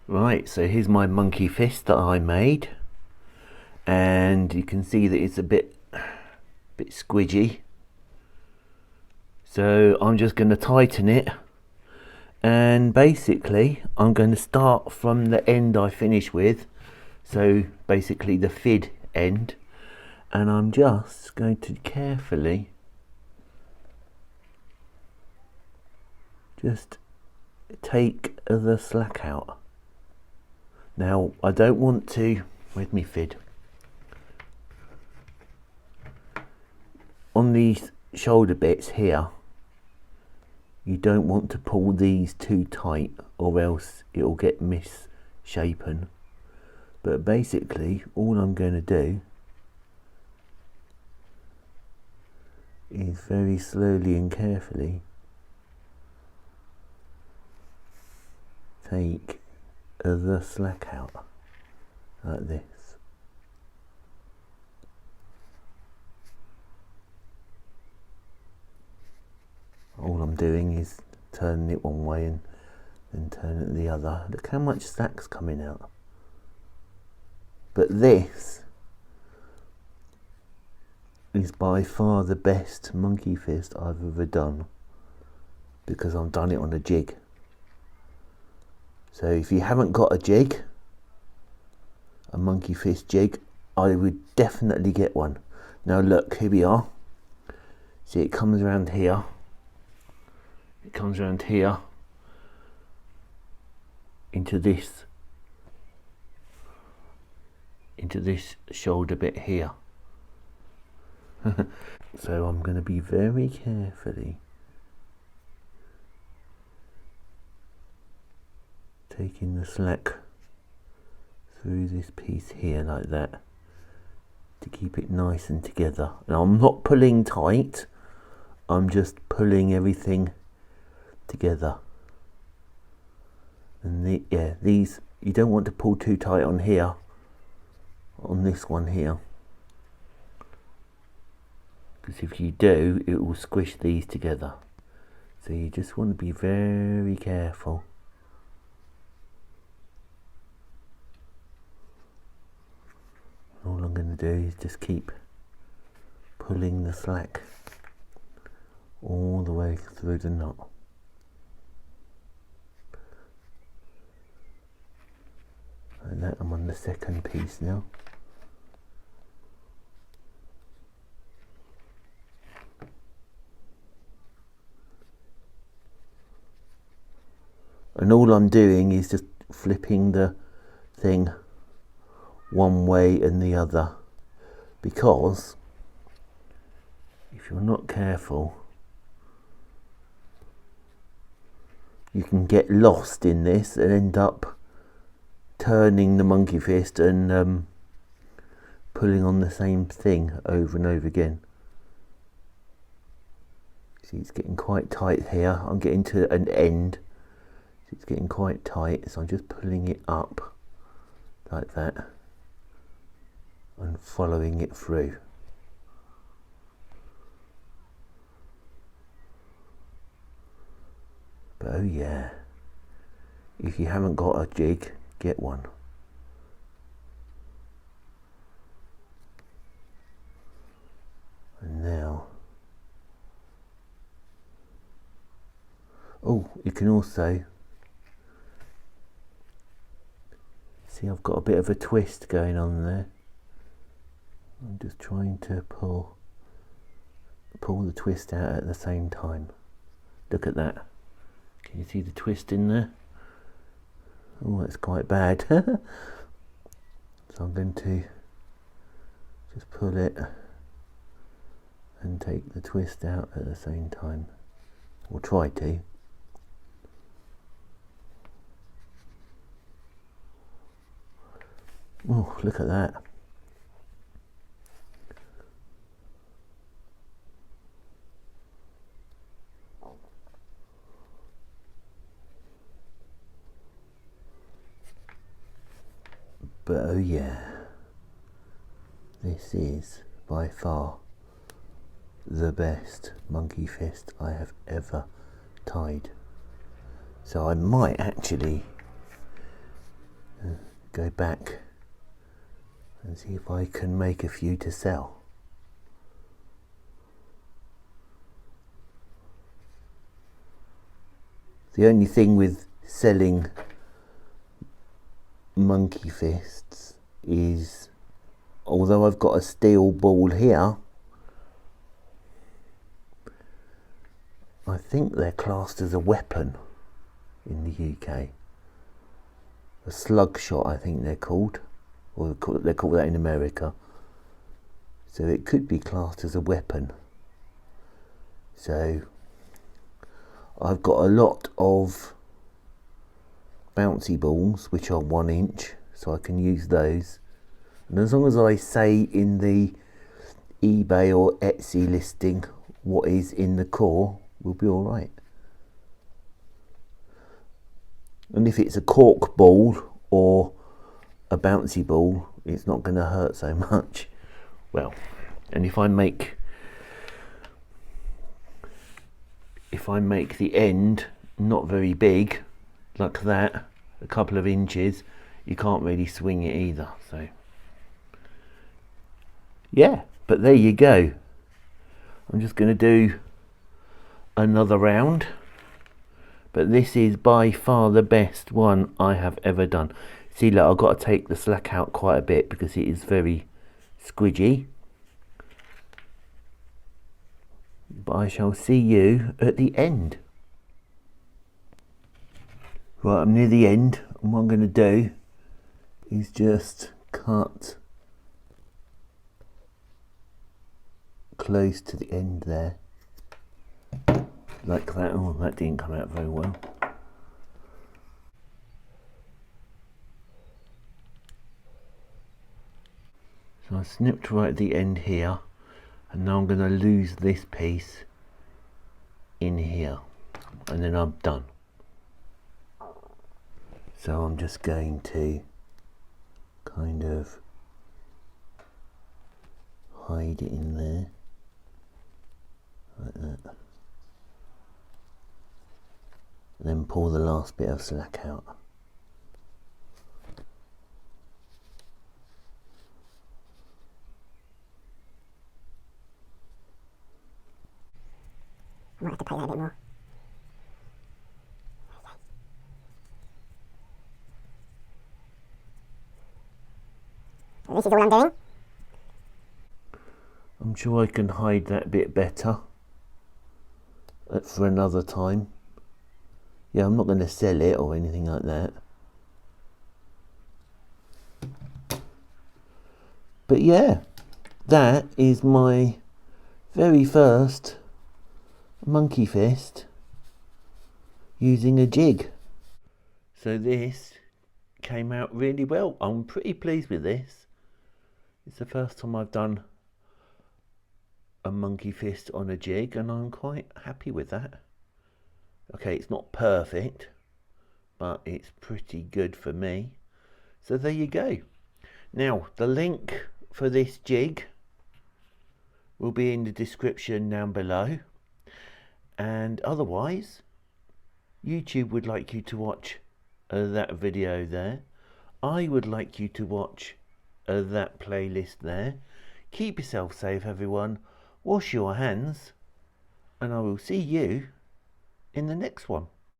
Right, so here's my monkey fist that I made, and you can see that it's a bit squidgy. So I'm just going to tighten it, and basically I'm going to start from the end I finish with, so basically the fid end, and I'm just going to carefully just take the slack out. Now I don't want to, where's my fid? On these shoulder bits here, you don't want to pull these too tight or else it'll get misshapen. But basically all I'm going to do is very slowly and carefully take the slack out like this. All I'm doing is turning it one way and then turn it the other. Look how much slack's coming out. But this is by far the best monkey fist I've ever done, because I've done it on a jig. So if you haven't got a jig, a monkey fist jig, I would definitely get one. Now look, here we are. See, it comes around here. It comes around here into this shoulder bit here. So I'm going to be very carefully taking the slack through this piece here like that to keep it nice and together. Now I'm not pulling tight, I'm just pulling everything together. And these, you don't want to pull too tight on here, on this one here, because if you do, it will squish these together. So you just want to be very careful. All I'm going to do is just keep pulling the slack all the way through the knot. And that, I'm on the second piece now. And all I'm doing is just flipping the thing one way and the other, because if you're not careful, you can get lost in this and end up turning the monkey fist and pulling on the same thing over and over again. See, it's getting quite tight here. I'm getting to an end. It's getting quite tight, so I'm just pulling it up like that and following it through. But oh yeah, if you haven't got a jig, get one. And now, oh, you can also see I've got a bit of a twist going on there. I'm just trying to pull the twist out at the same time. Look at that. Can you see the twist in there? Oh, that's quite bad. So I'm going to just pull it and take the twist out at the same time, or try to. Oh, look at that. But oh yeah, this is by far the best monkey fist I have ever tied. So I might actually go back and see if I can make a few to sell. The only thing with selling monkey fists is, although I've got a steel ball here, I think they're classed as a weapon in the UK. A slug shot, I think they're called, or they call that in America. So it could be classed as a weapon. So I've got a lot of bouncy balls which are 1 inch, so I can use those. And as long as I say in the eBay or Etsy listing what is in the core, we'll be all right. And if it's a cork ball or a bouncy ball, it's not going to hurt so much. Well, and if I make the end not very big, like that, a couple of inches, you can't really swing it either. So yeah, but there you go. I'm just going to do another round, but this is by far the best one I have ever done. See, look, I've got to take the slack out quite a bit because it is very squidgy. But I shall see you at the end. Right, I'm near the end, and what I'm going to do is just cut close to the end there, like that. Oh, that didn't come out very well. So I snipped right at the end here, and now I'm going to lose this piece in here, and then I'm done. So I'm just going to kind of hide it in there, like that. And then pull the last bit of slack out. I might have to play that a bit more. So this is all I'm doing. I'm sure I can hide that bit better for another time. Yeah, I'm not going to sell it or anything like that. But yeah, that is my very first monkey fist using a jig. So this came out really well. I'm pretty pleased with this. It's the first time I've done a monkey fist on a jig, and I'm quite happy with that. Okay, it's not perfect, but it's pretty good for me. So there you go. Now, the link for this jig will be in the description down below. And otherwise, YouTube would like you to watch that video there. I would like you to watch that playlist there. Keep yourself safe, everyone. Wash your hands, and I will see you in the next one.